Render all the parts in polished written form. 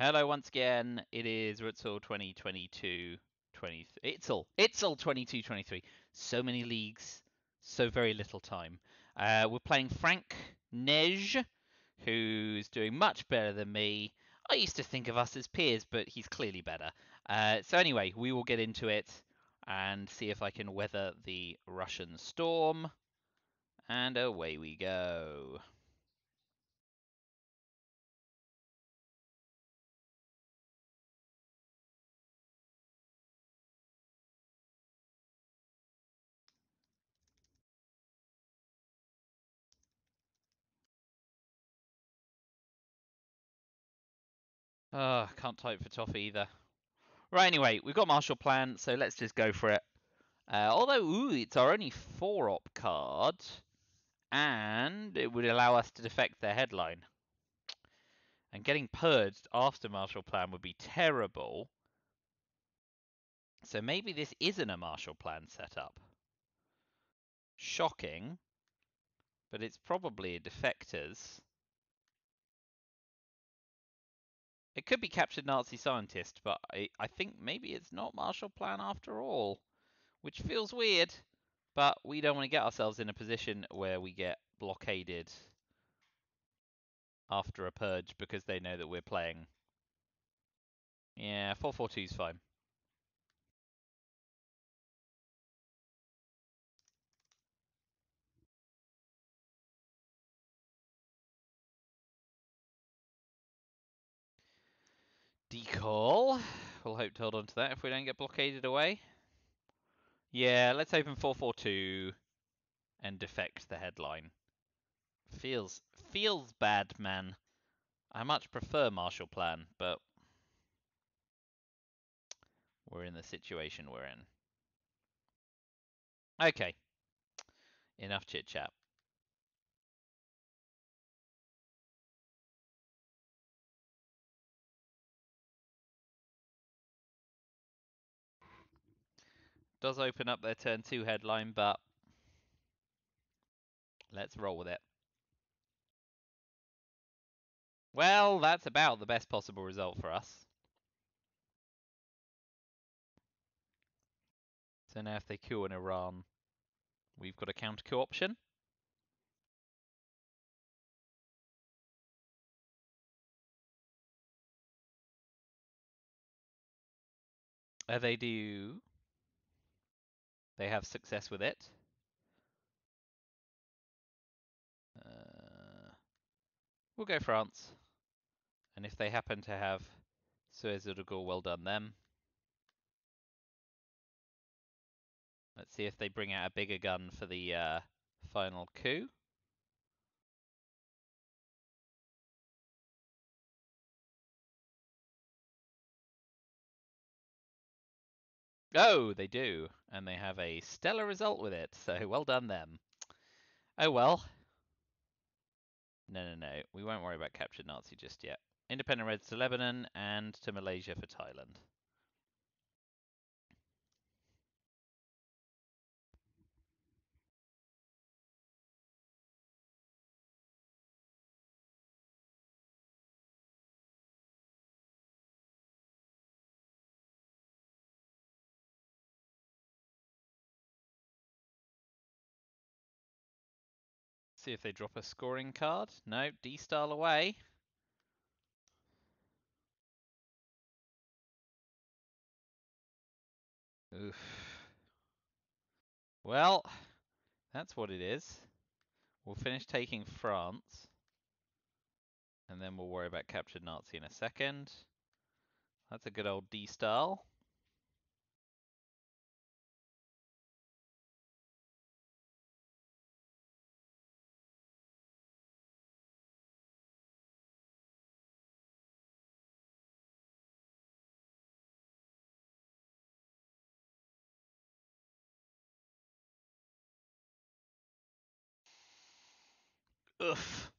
Hello once again. It is ITSL 2022 23. ITSL 22 23. So many leagues, so very little time. We're playing N3ige, who's doing much better than me. I used to think of us as peers, but he's clearly better. So anyway, we will get into it and see if I can weather the Russian storm. And away we go. Can't type for toffee either. Right, anyway, we've got Marshall Plan, so let's just go for it. Although, it's our only 4-op card, and it would allow us to defect their headline. And getting purged after Marshall Plan would be terrible. So maybe this isn't a Marshall Plan setup. Shocking, but it's probably a defectors. It could be captured Nazi scientist, but I think maybe it's not Marshall Plan after all, which feels weird. But we don't want to get ourselves in a position where we get blockaded after a purge because they know that we're playing. Yeah, 442 is fine. Decall. We'll hope to hold on to that if we don't get blockaded away. Yeah, let's open 442 and defect the headline. Feels bad, man. I much prefer Marshall Plan, but we're in the situation we're in. Okay. Enough chit chat. Does open up their turn 2 headline, but let's roll with it. Well, that's about the best possible result for us. So now if they coup in Iran, we've got a counter coup option. They do. They have success with it. We'll go France. And if they happen to have Suez Uruguay, well done them. Let's see if they bring out a bigger gun for the final coup. Oh, they do. And they have a stellar result with it, so well done them. Oh well. No. We won't worry about captured Nazi just yet. Independent Reds to Lebanon and to Malaysia for Thailand. See if they drop a scoring card. No, D-style away. Oof. Well, that's what it is. We'll finish taking France. And then we'll worry about captured Nazi in a second. That's a good old D-style. Oof.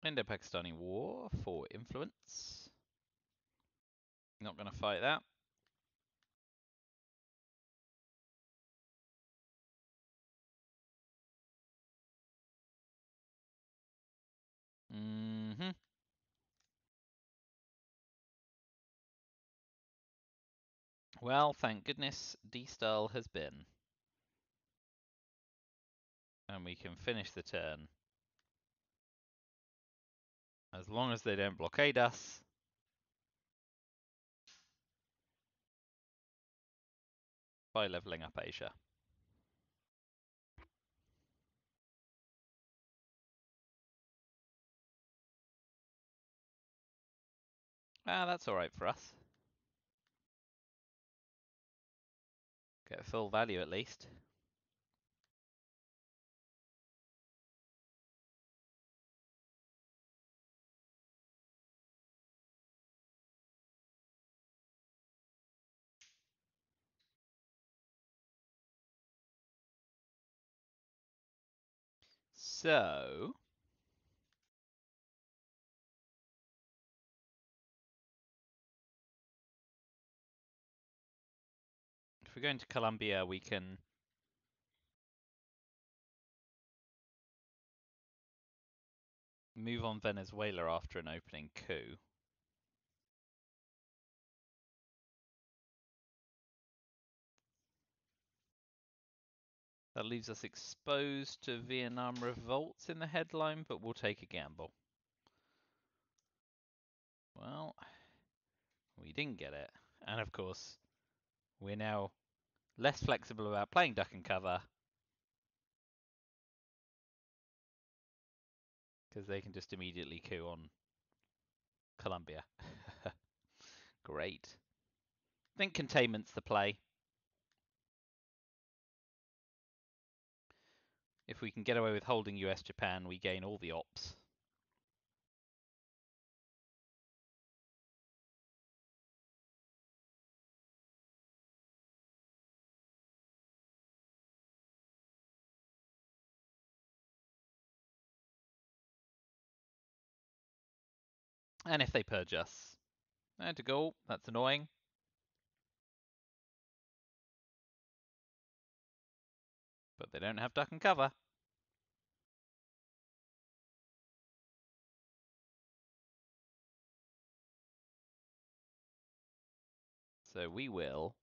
Indo-Pakistani War for influence. Not going to fight that. Well, thank goodness D-Style has been. And we can finish the turn. As long as they don't blockade us. By leveling up Asia. That's alright for us. Get full value at least. So... if we're going to Colombia, we can move on Venezuela after an opening coup. That leaves us exposed to Vietnam revolts in the headline, but we'll take a gamble. Well, we didn't get it. And of course, we're now less flexible about playing duck and cover because they can just immediately coup on Colombia. Great. I think containment's the play. If we can get away with holding US-Japan, we gain all the ops. And if they purge us, to go. That's annoying. But they don't have duck and cover. So we will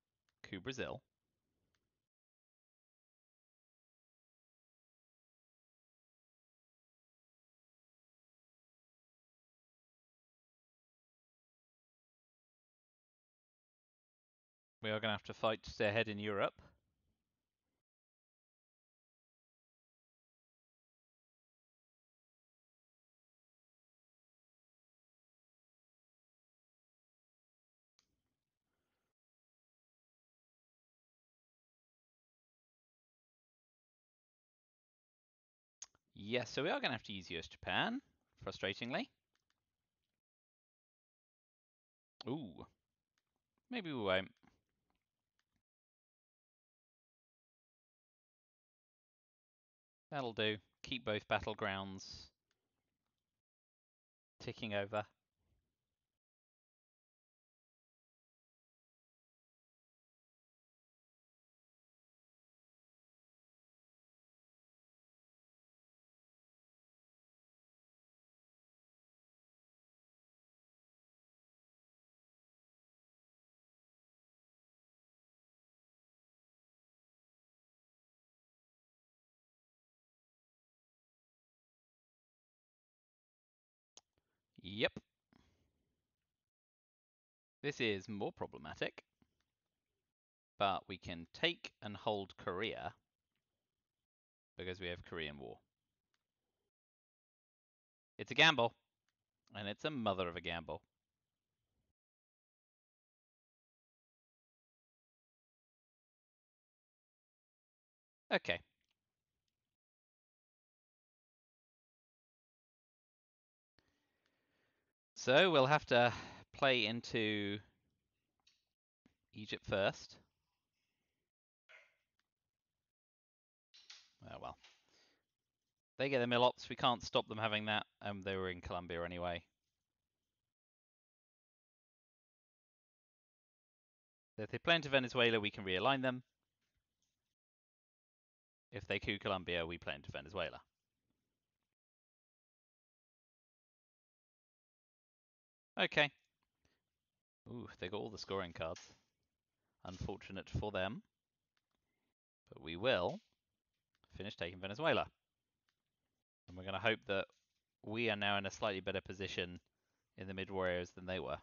coup Brazil. We are going to have to fight to stay ahead in Europe. Yes, so we are going to have to use US-Japan, frustratingly. Ooh. Maybe we won't. That'll do. Keep both battlegrounds ticking over. Yep. This is more problematic. But we can take and hold Korea because we have Korean War. It's a gamble. And it's a mother of a gamble. Okay. So we'll have to play into Egypt first. Oh well. They get the mill ops, we can't stop them having that, and they were in Colombia anyway. So if they play into Venezuela, we can realign them. If they coup Colombia, we play into Venezuela. Okay. Ooh, they got all the scoring cards. Unfortunate for them. But we will finish taking Venezuela. And we're going to hope that we are now in a slightly better position in the mid-war areas than they were.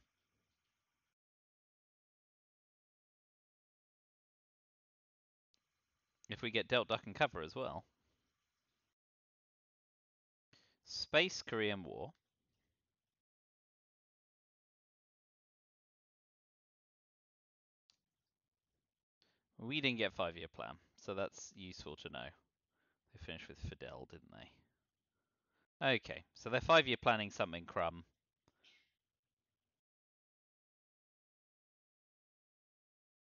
If we get dealt duck and cover as well. Space Korean War. We didn't get 5-year plan, so that's useful to know. They finished with Fidel, didn't they? Okay, so they're 5-year planning something crumb.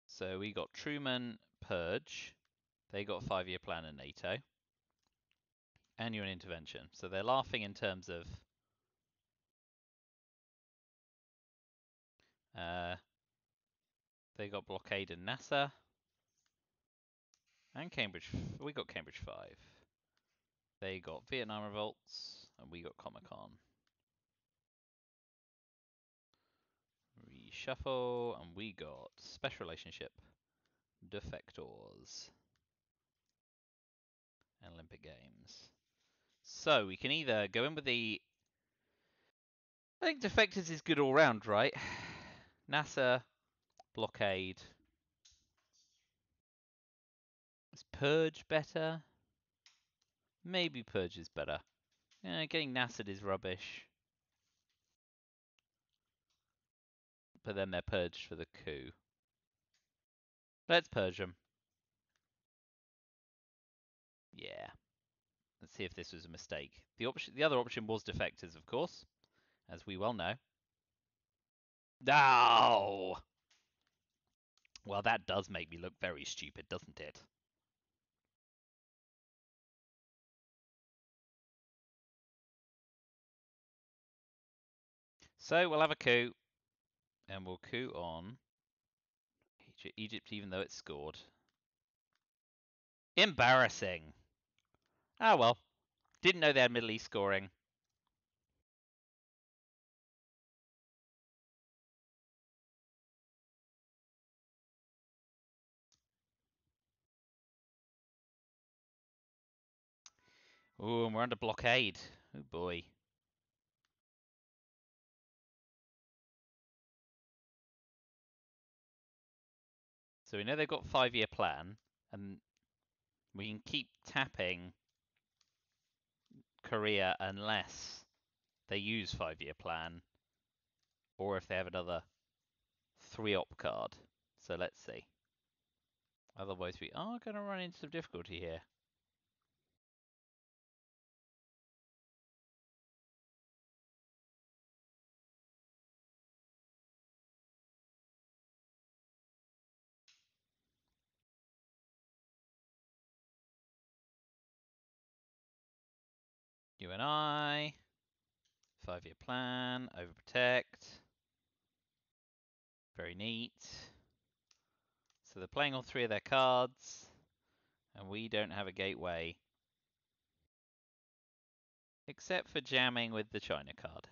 So we got Truman, Purge. They got 5-year plan in NATO. And UN intervention. So they're laughing in terms of they got blockade in NASA. And Cambridge. We got Cambridge 5. They got Vietnam revolts. And we got Comic-Con. Reshuffle. And we got special relationship. Defectors. And Olympic Games. So we can either go in with the... I think defectors is good all round, right? NASA, blockade. Is Purge better? Maybe Purge is better. Yeah, getting NASA'd is rubbish. But then they're purged for the coup. Let's purge them. Yeah. Let's see if this was a mistake. The other option was defectors, of course, as we well know. No! Well, that does make me look very stupid, doesn't it? So we'll have a coup, and we'll coup on Egypt, even though it's scored. Embarrassing. Ah, well. Didn't know they had Middle East scoring. Ooh, and we're under blockade. Oh boy. So we know they've got 5-year plan, and we can keep tapping Korea unless they use 5-year plan, or if they have another 3-op card. So let's see. Otherwise we are going to run into some difficulty here. You and I, 5-year plan, overprotect. Very neat. So they're playing all 3 of their cards, and we don't have a gateway. Except for jamming with the China card.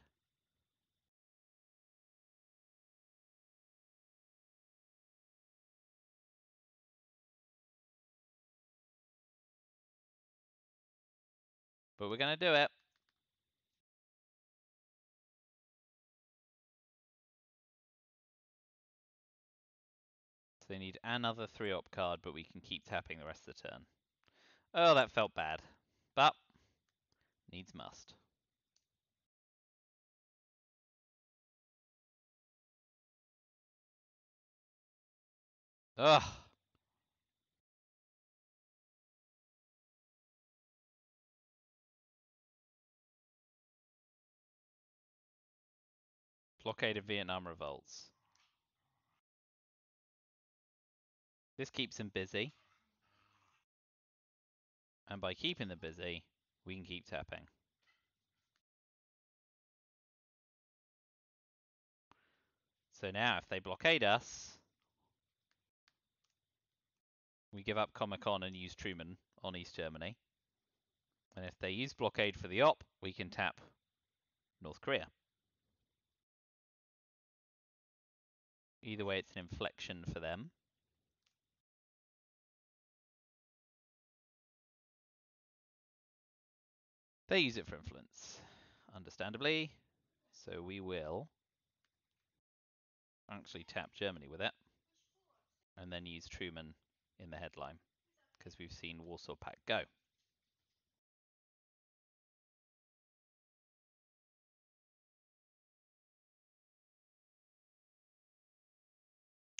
But we're going to do it. So they need another 3-op card, but we can keep tapping the rest of the turn. Oh, that felt bad. But, needs must. Ugh. Blockade of Vietnam revolts. This keeps them busy. And by keeping them busy, we can keep tapping. So now, if they blockade us, we give up Comic-Con and use Truman on East Germany. And if they use blockade for the op, we can tap North Korea. Either way, it's an inflection for them. They use it for influence, understandably. So we will actually tap Germany with it, and then use Truman in the headline, because we've seen Warsaw Pact go.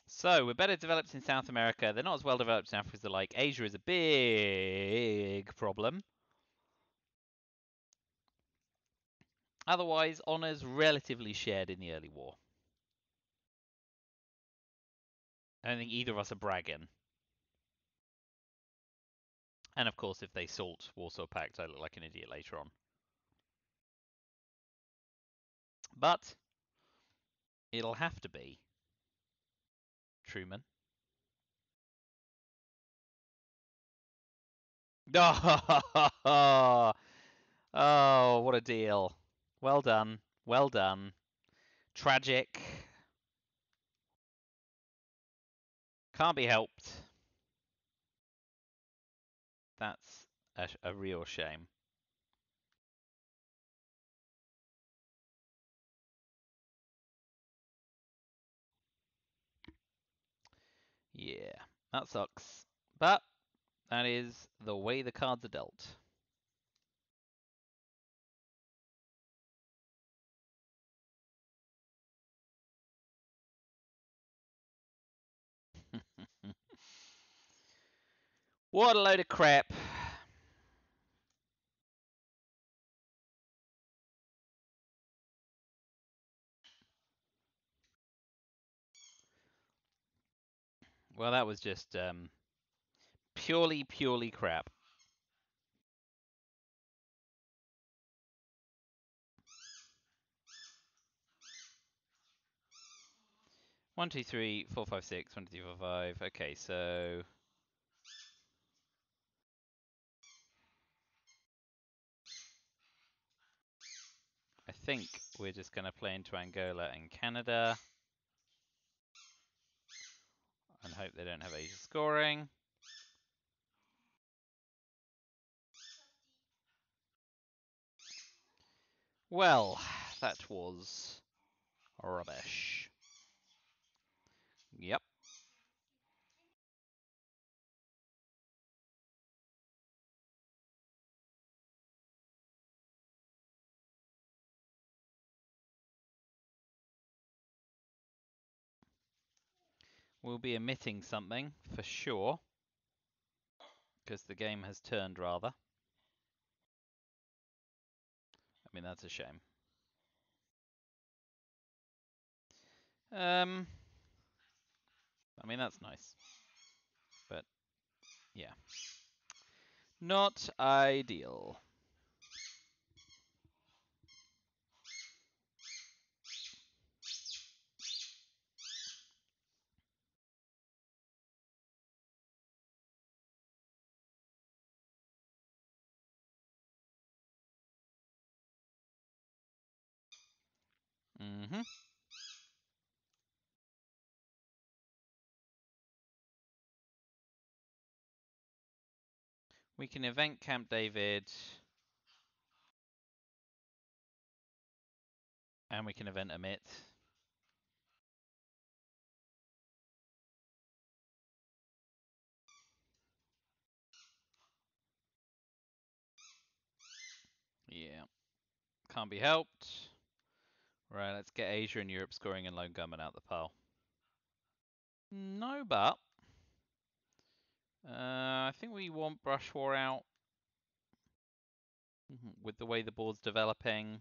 So we're better developed in South America. They're not as well developed in Africa as they like. Asia is a big problem. Otherwise, honours relatively shared in the early war. I don't think either of us are bragging. And of course, if they salt Warsaw Pact, I look like an idiot later on. But it'll have to be Truman. Oh, oh, what a deal. Well done. Well done. Tragic. Can't be helped. That's a real shame. Yeah, that sucks. But that is the way the cards are dealt. What a load of crap. Well, that was just purely crap. One, two, three, four, five, six. 1, 2, 3, 4, 5. Okay, so I think we're just going to play into Angola and Canada and hope they don't have Asia scoring. Well, that was rubbish. Yep. We'll be omitting something for sure because the game has turned rather. I mean, that's a shame. I mean, that's nice. But, yeah. Not ideal. Mm-hmm. We can event Camp David. And we can event omit. Yeah. Can't be helped. Right, let's get Asia and Europe scoring and lone gunmen out the pile. No, but I think we want Brush War out with the way the board's developing.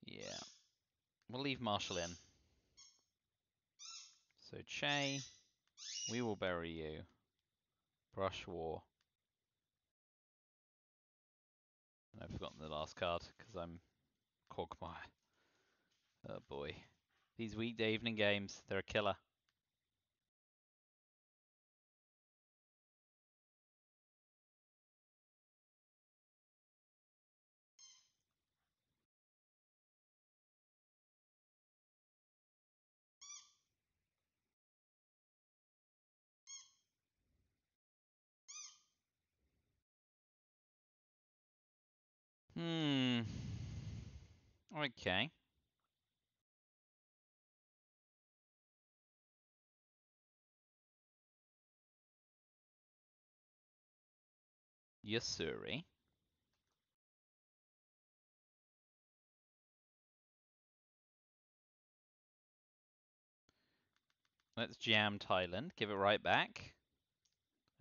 Yeah. We'll leave Marshall in. So Che, we will bury you. Brush War. And I've forgotten the last card because I'm Quagmire. Oh boy. These weekday evening games, they're a killer. Hmm. Okay. Yes, sirree. Let's jam Thailand. Give it right back.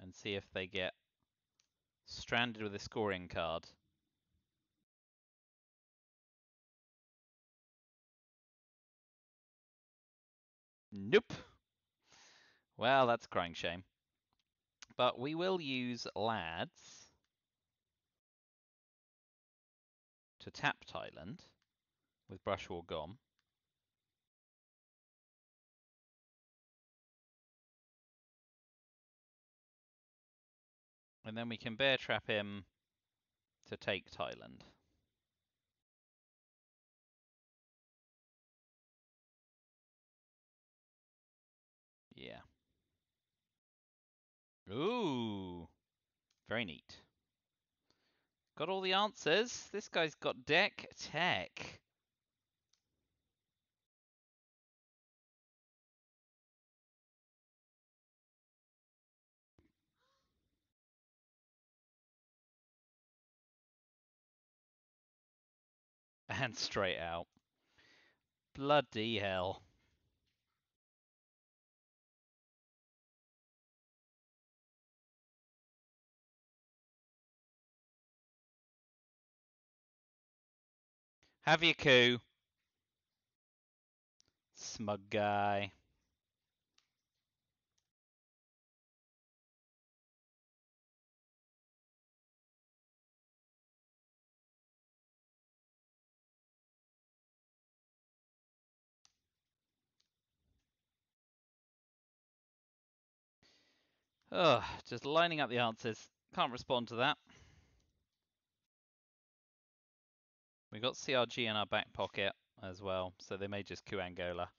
And see if they get stranded with a scoring card. Nope. Well, that's a crying shame. But we will use lads to tap Thailand with Brush War Gom. And then we can bear trap him to take Thailand. Yeah. Ooh. Very neat. Got all the answers. This guy's got deck tech. And straight out. Bloody hell. Have your coup. Smug guy. Ugh, just lining up the answers. Can't respond to that. We got CRG in our back pocket as well, so they may just coup Angola.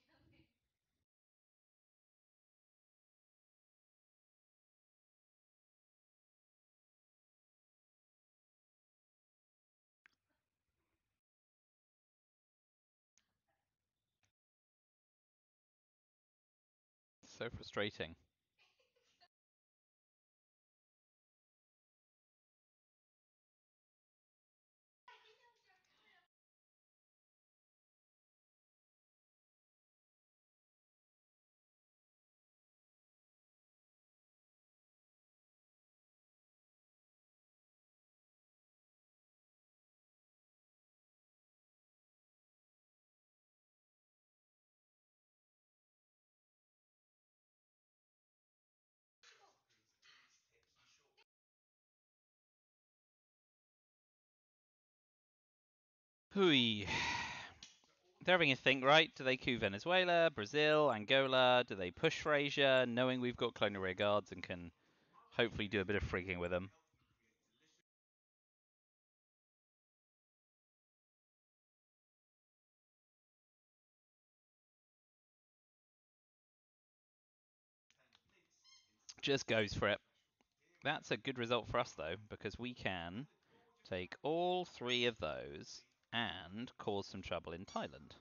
So frustrating. Hui. They're having a think, right? Do they coup Venezuela, Brazil, Angola? Do they push Fraser, knowing we've got colonial rear guards and can hopefully do a bit of freaking with them? Just goes for it. That's a good result for us, though, because we can take all three of those and cause some trouble in Thailand.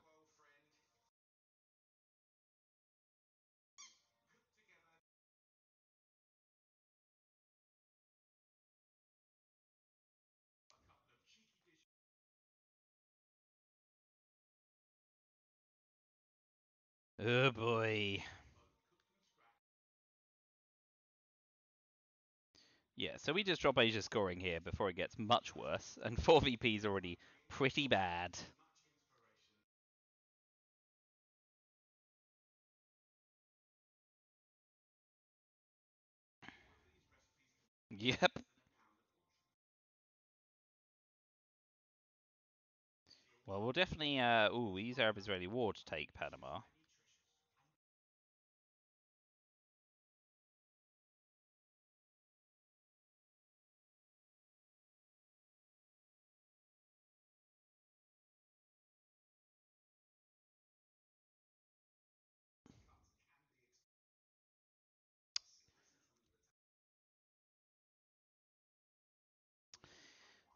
Oh boy. Yeah, so we just drop Asia scoring here before it gets much worse, and 4VP is already pretty bad. Yep. Well, we'll definitely. We use Arab-Israeli war to take Panama.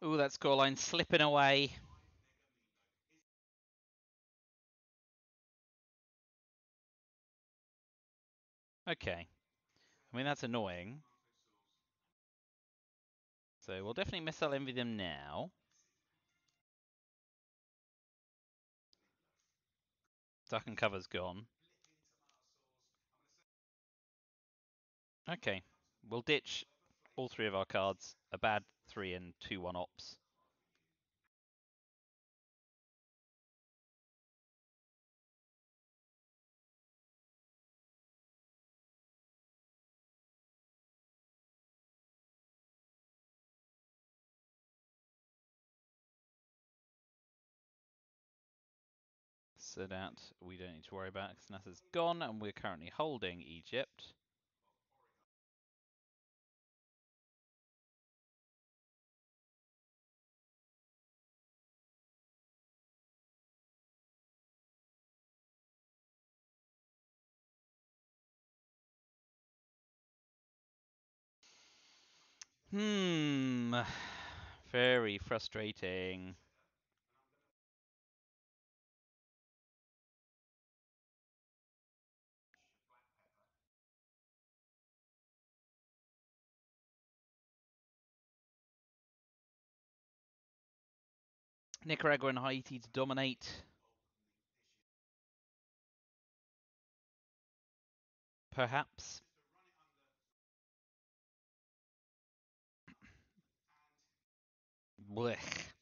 Ooh, that scoreline slipping away. Okay. I mean, that's annoying. So we'll definitely missile envy them now. Duck and cover's gone. Okay. We'll ditch all three of our cards. A bad 3 and 2/1 ops. So that we don't need to worry about because NASA's gone and we're currently holding Egypt. Very frustrating. Nicaragua and Haiti to dominate. Perhaps. Blech.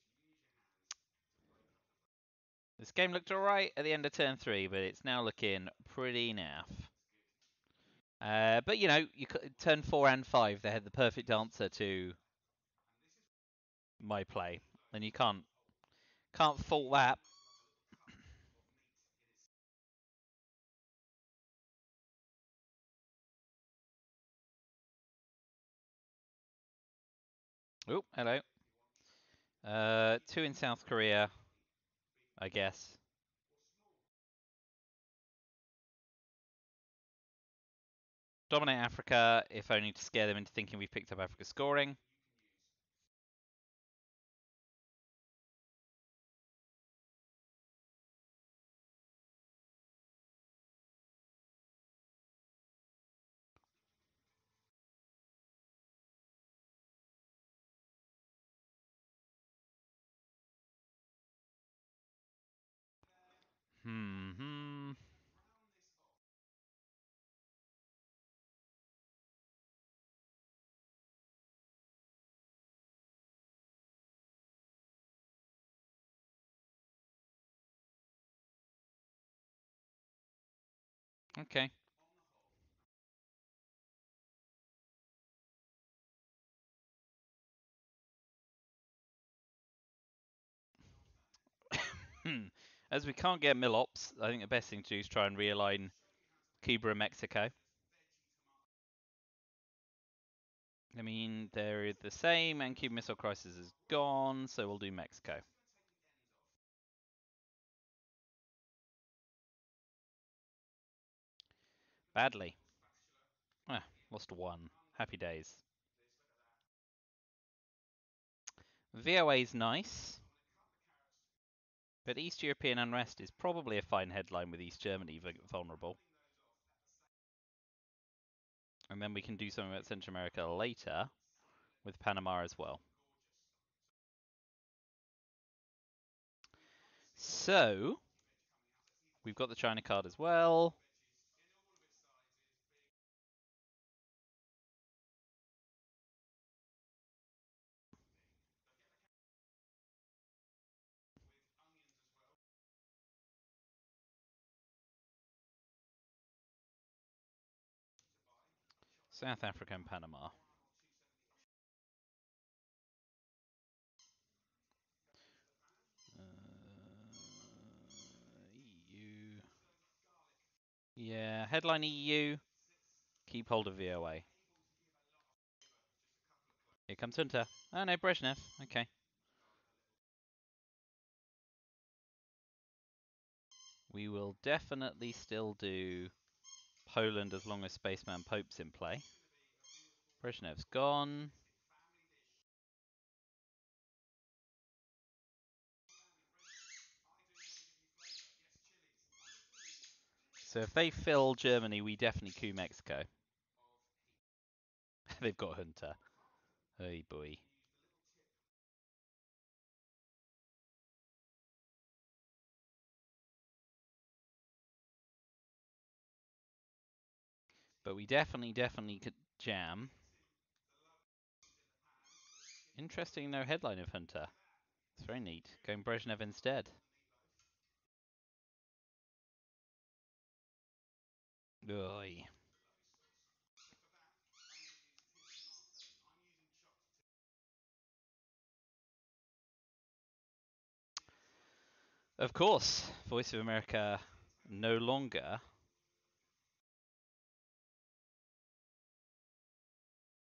This game looked alright at the end of turn 3, but it's now looking pretty naff. But you know, turn 4 and 5, they had the perfect answer to my play, and you can't fault that. Oh, hello. 2 in South Korea, I guess. Dominate Africa, if only to scare them into thinking we've picked up Africa scoring. Hmm. Okay. As we can't get Milops, I think the best thing to do is try and realign Cuba and Mexico. I mean, they're the same, and Cuban Missile Crisis is gone, so we'll do Mexico. Badly. Lost 1. Happy days. VOA's nice, but East European unrest is probably a fine headline with East Germany vulnerable. And then we can do something about Central America later with Panama as well. So, we've got the China card as well. South Africa and Panama. EU. Yeah, headline EU. Keep hold of VOA. Here comes Hunter. Oh no, Brezhnev. Okay. We will definitely still do Poland as long as Spaceman Pope's in play. Brezhnev's gone. So if they fill Germany, we definitely coup Mexico. They've got Junta. Hey boy. But we definitely could jam. Interesting, no headline of Hunter. It's very neat. Going Brezhnev instead. Oy. Of course, Voice of America no longer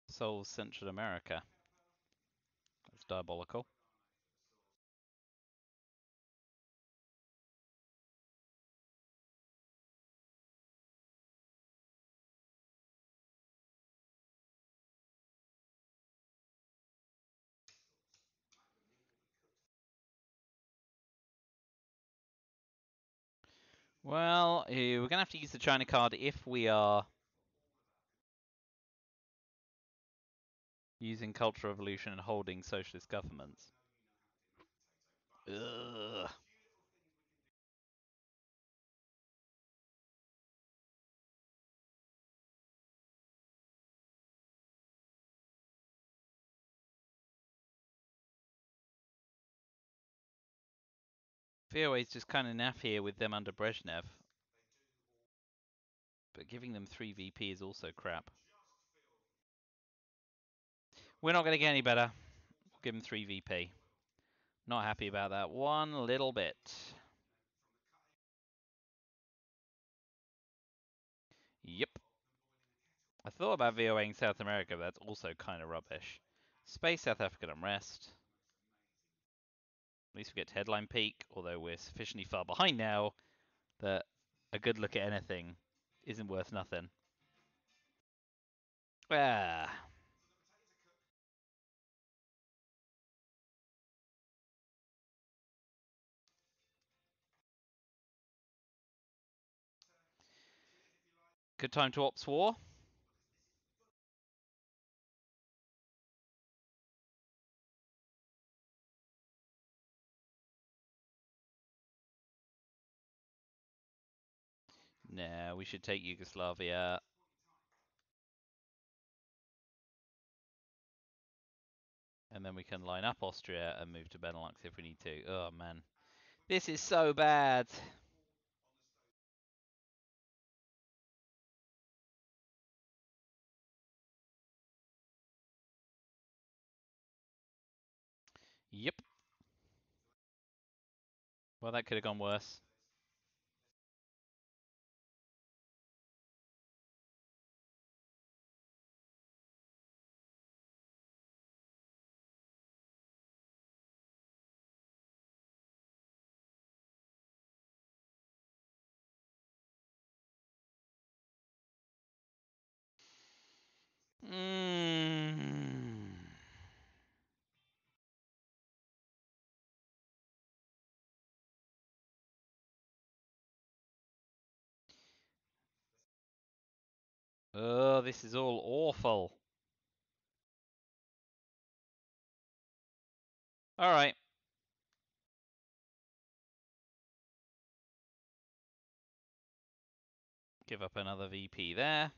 solves Central America. That's diabolical. Well, we're going to have to use the China card if we are using Cultural Revolution and holding socialist governments. Ugh. VOA is just kind of naff here with them under Brezhnev. But giving them 3 VP is also crap. We're not going to get any better. We'll give them 3 VP. Not happy about that one little bit. Yep. I thought about VOAing South America, but that's also kind of rubbish. Space South African unrest. At least we get to headline peak, although we're sufficiently far behind now that a good look at anything isn't worth nothing. Ah. Good time to ops war. Nah, we should take Yugoslavia. And then we can line up Austria and move to Benelux if we need to. Oh, man. This is so bad. Yep. Well, that could have gone worse. Mm. Oh, this is all awful. All right. Give up another VP there.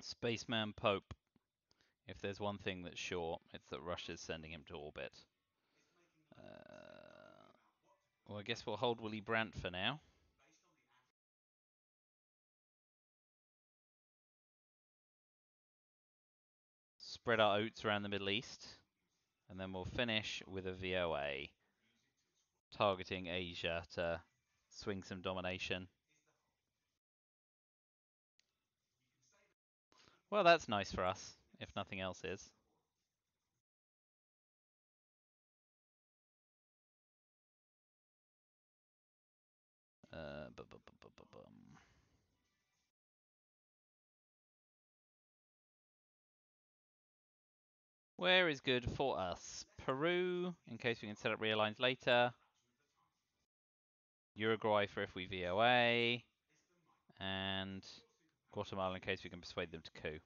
Spaceman Pope. If there's one thing that's sure, it's that Russia's sending him to orbit. Well, I guess we'll hold Willy Brandt for now. Spread our oats around the Middle East. And then we'll finish with a VOA targeting Asia to swing some domination. Well, that's nice for us. if nothing else is. Where is good for us? Peru, in case we can set up realigns later. Uruguay for if we VOA. And Guatemala in case we can persuade them to coup.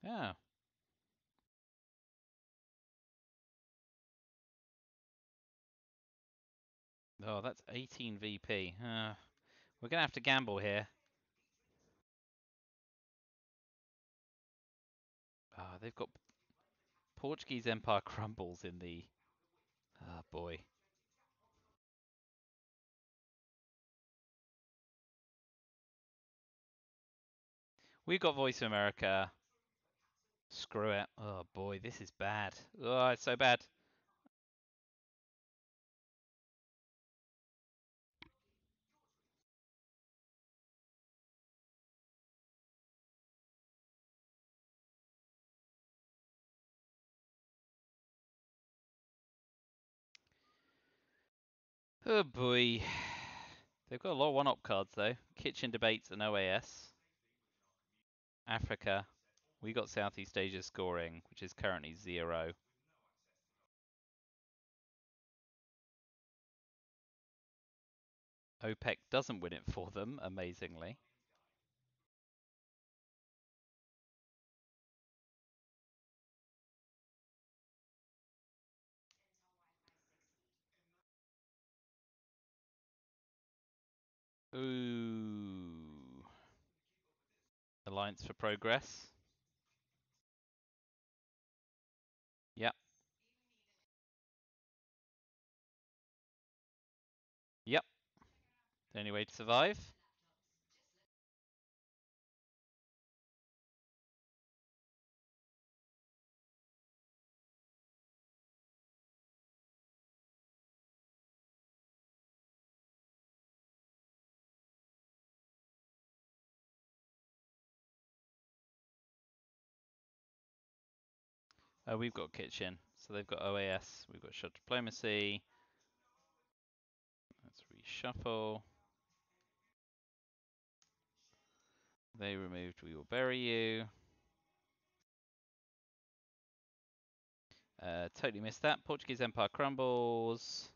Oh. Oh, that's 18 VP. We're going to have to gamble here. They've got Portuguese Empire crumbles in the... Oh, boy. We've got Voice of America. Screw it. Oh, boy, this is bad. Oh, it's so bad. Oh, boy. They've got a lot of one-op cards, though. Kitchen Debates and OAS. Africa. We got Southeast Asia scoring, which is currently 0. OPEC doesn't win it for them, amazingly. Ooh. Alliance for Progress. Yep. Yep. The only way to survive. We've got Kitchen, so they've got OAS. We've got Shut Diplomacy. Let's reshuffle. They removed We Will Bury You. Totally missed that. Portuguese Empire crumbles.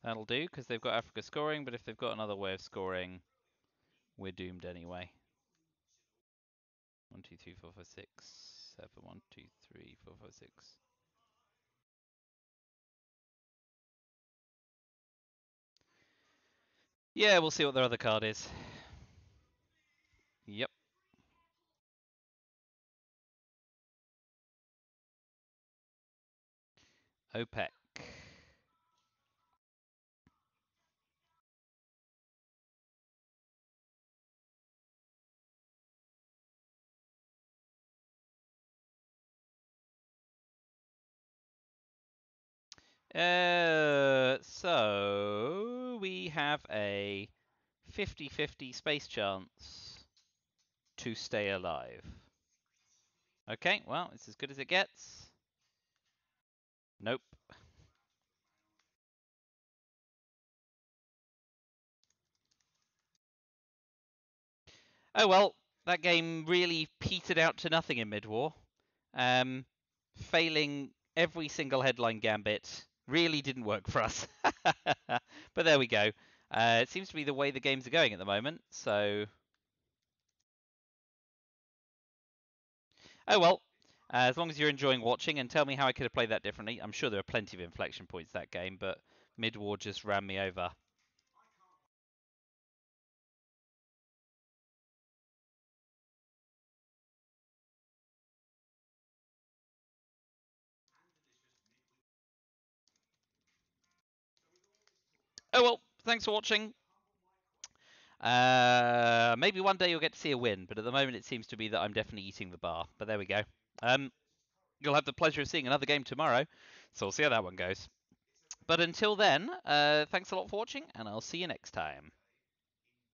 That'll do, because they've got Africa scoring, but if they've got another way of scoring, we're doomed anyway. 1, 2, 3, 4, 5, 6, 7. 1, 2, 3, 4, 5, 6. Yeah, we'll see what their other card is. Yep. OPEC. So we have a 50-50 space chance to stay alive. Okay, well, it's as good as it gets. Nope. Oh well, that game really petered out to nothing in mid-war. Failing every single headline gambit really didn't work for us. But there we go. It seems to be the way the games are going at the moment, so... Oh well, as long as you're enjoying watching, and tell me how I could have played that differently. I'm sure there are plenty of inflection points that game, but mid-war just ran me over. Oh well, thanks for watching. Maybe one day you'll get to see a win, but at the moment it seems to be that I'm definitely eating the bar. But there we go. You'll have the pleasure of seeing another game tomorrow, so we'll see how that one goes. But until then, thanks a lot for watching, and I'll see you next time.